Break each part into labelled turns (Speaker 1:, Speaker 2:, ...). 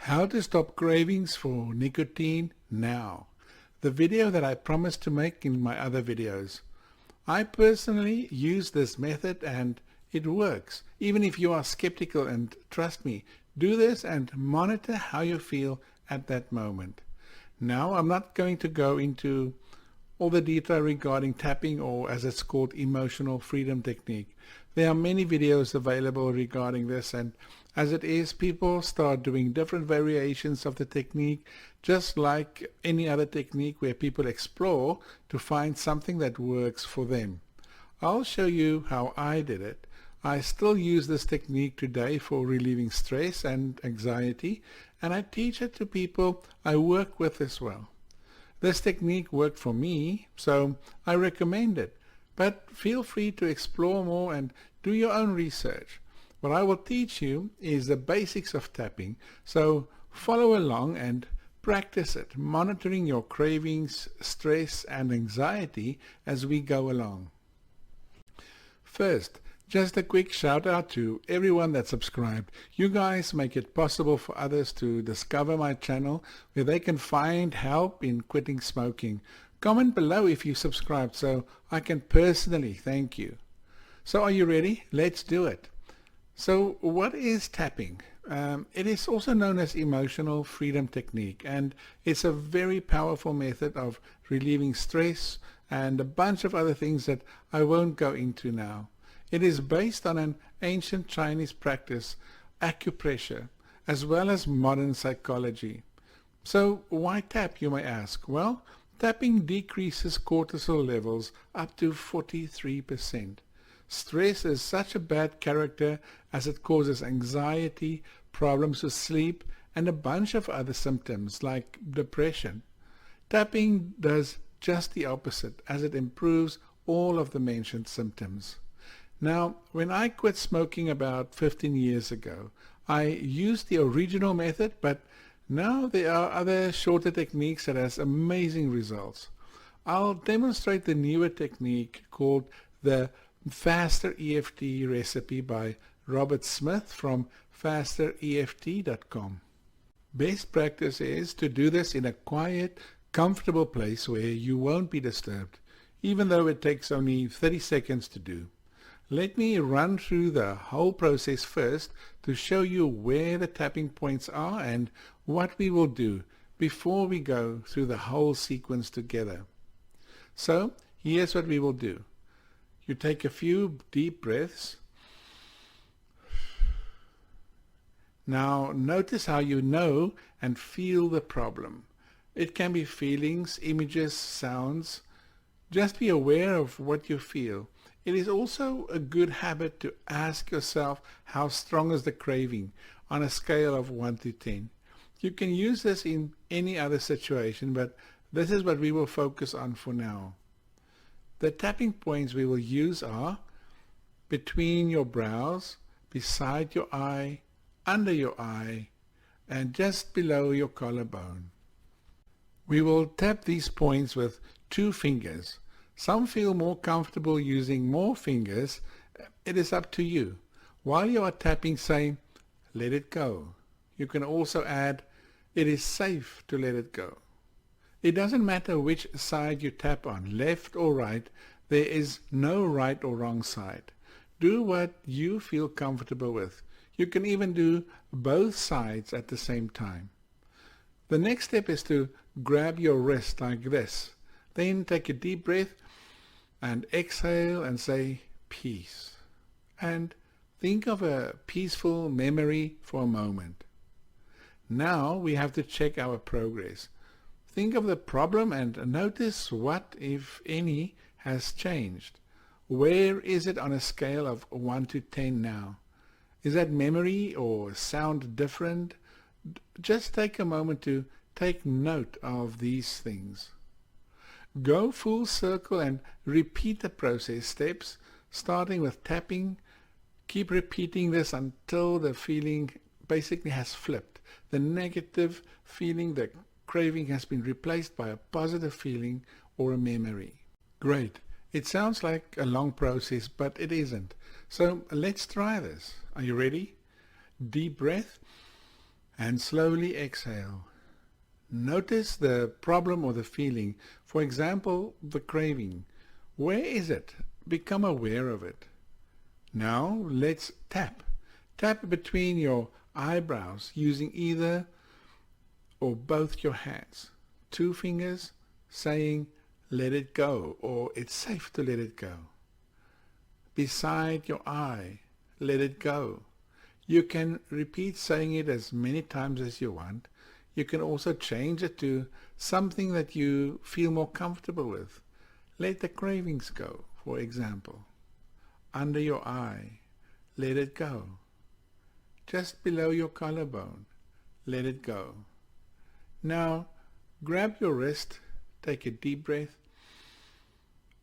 Speaker 1: How to stop cravings for nicotine now. The video that I promised to make in my other videos. I personally use this method and it works. Even if you are skeptical, and trust me, do this and monitor how you feel at that moment. Now, I'm not going to go into all the detail regarding tapping, or as it's called, emotional freedom technique. There are many videos available regarding this, and as it is, people start doing different variations of the technique, just like any other technique where people explore to find something that works for them. I'll show you how I did it. I still use this technique today for relieving stress and anxiety, and I teach it to people I work with as well. This technique worked for me, so I recommend it. But feel free to explore more and do your own research. What I will teach you is the basics of tapping, so follow along and practice it, monitoring your cravings, stress and anxiety as we go along. First, just a quick shout out to everyone that subscribed. You guys make it possible for others to discover my channel where they can find help in quitting smoking. Comment below if you subscribed so I can personally thank you. So are you ready? Let's do it. So what is tapping? It is also known as emotional freedom technique, and it's a very powerful method of relieving stress and a bunch of other things that I won't go into now. It is based on an ancient Chinese practice, acupressure, as well as modern psychology. So why tap, you may ask? Well, tapping decreases cortisol levels up to 43%. Stress is such a bad character as it causes anxiety, problems with sleep, and a bunch of other symptoms like depression. Tapping does just the opposite, as it improves all of the mentioned symptoms. Now, when I quit smoking about 15 years ago, I used the original method, but now there are other shorter techniques that has amazing results. I'll demonstrate the newer technique called the Faster EFT recipe by Robert Smith from fastereft.com. Best practice is to do this in a quiet, comfortable place where you won't be disturbed, even though it takes only 30 seconds to do. Let me run through the whole process first to show you where the tapping points are and what we will do before we go through the whole sequence together. So here's what we will do. You take a few deep breaths. Now notice how you know and feel the problem. It can be feelings, images, sounds. Just be aware of what you feel. It is also a good habit to ask yourself how strong is the craving on a scale of 1 to 10. You can use this in any other situation, but this is what we will focus on for now. The tapping points we will use are between your brows, beside your eye, under your eye, and just below your collarbone. We will tap these points with 2 fingers. Some feel more comfortable using more fingers. It is up to you. While you are tapping, say, let it go. You can also add, it is safe to let it go. It doesn't matter which side you tap on, left or right. There is no right or wrong side. Do what you feel comfortable with. You can even do both sides at the same time. The next step is to grab your wrist like this. Then take a deep breath and exhale and say peace. And think of a peaceful memory for a moment. Now we have to check our progress. Think of the problem and notice what, if any, has changed. Where is it on a scale of 1 to 10 now? Is that memory or sound different? Just take a moment to take note of these things. Go full circle and repeat the process steps, starting with tapping. Keep repeating this until the feeling basically has flipped. The negative feeling, the craving, has been replaced by a positive feeling or a memory. Great. It sounds like a long process, but it isn't. So let's try this. Are you ready? Deep breath and slowly exhale. Notice the problem or the feeling. For example, the craving. Where is it? Become aware of it. Now let's tap. Tap between your eyebrows using either or both your hands. 2 fingers saying let it go, or it's safe to let it go. Beside your eye, let it go. You can repeat saying it as many times as you want. You can also change it to something that you feel more comfortable with. Let the cravings go, for example. Under your eye, let it go. Just below your collarbone, let it go. Now, grab your wrist, take a deep breath,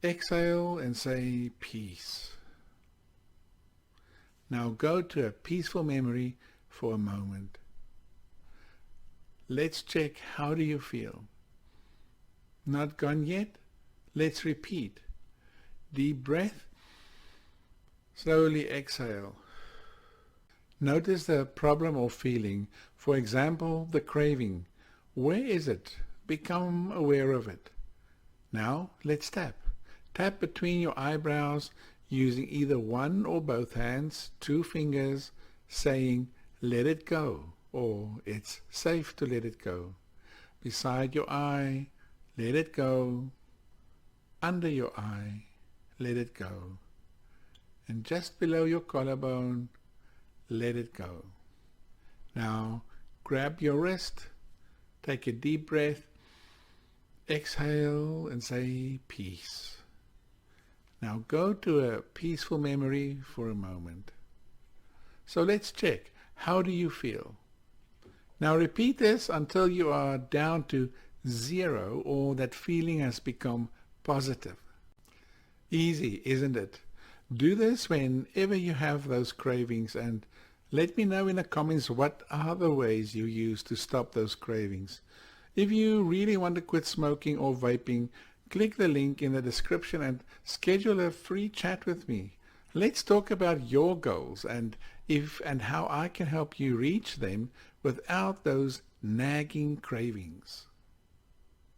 Speaker 1: exhale and say peace. Now go to a peaceful memory for a moment. Let's check, how do you feel? Not gone yet? Let's repeat. Deep breath, slowly exhale. Notice the problem or feeling. For example, the craving. Where is it? Become aware of it. Now let's tap. Tap between your eyebrows using either one or both hands, 2 fingers, saying let it go, or it's safe to let it go. Beside your eye, let it go. Under your eye, let it go. And just below your collarbone, let it go. Now grab your wrist, take a deep breath, exhale and say peace. Now go to a peaceful memory for a moment. So let's check. How do you feel? Now repeat this until you are down to 0 or that feeling has become positive. Easy, isn't it? Do this whenever you have those cravings, and let me know in the comments what other ways you use to stop those cravings. If you really want to quit smoking or vaping, click the link in the description and schedule a free chat with me. Let's talk about your goals and how I can help you reach them without those nagging cravings.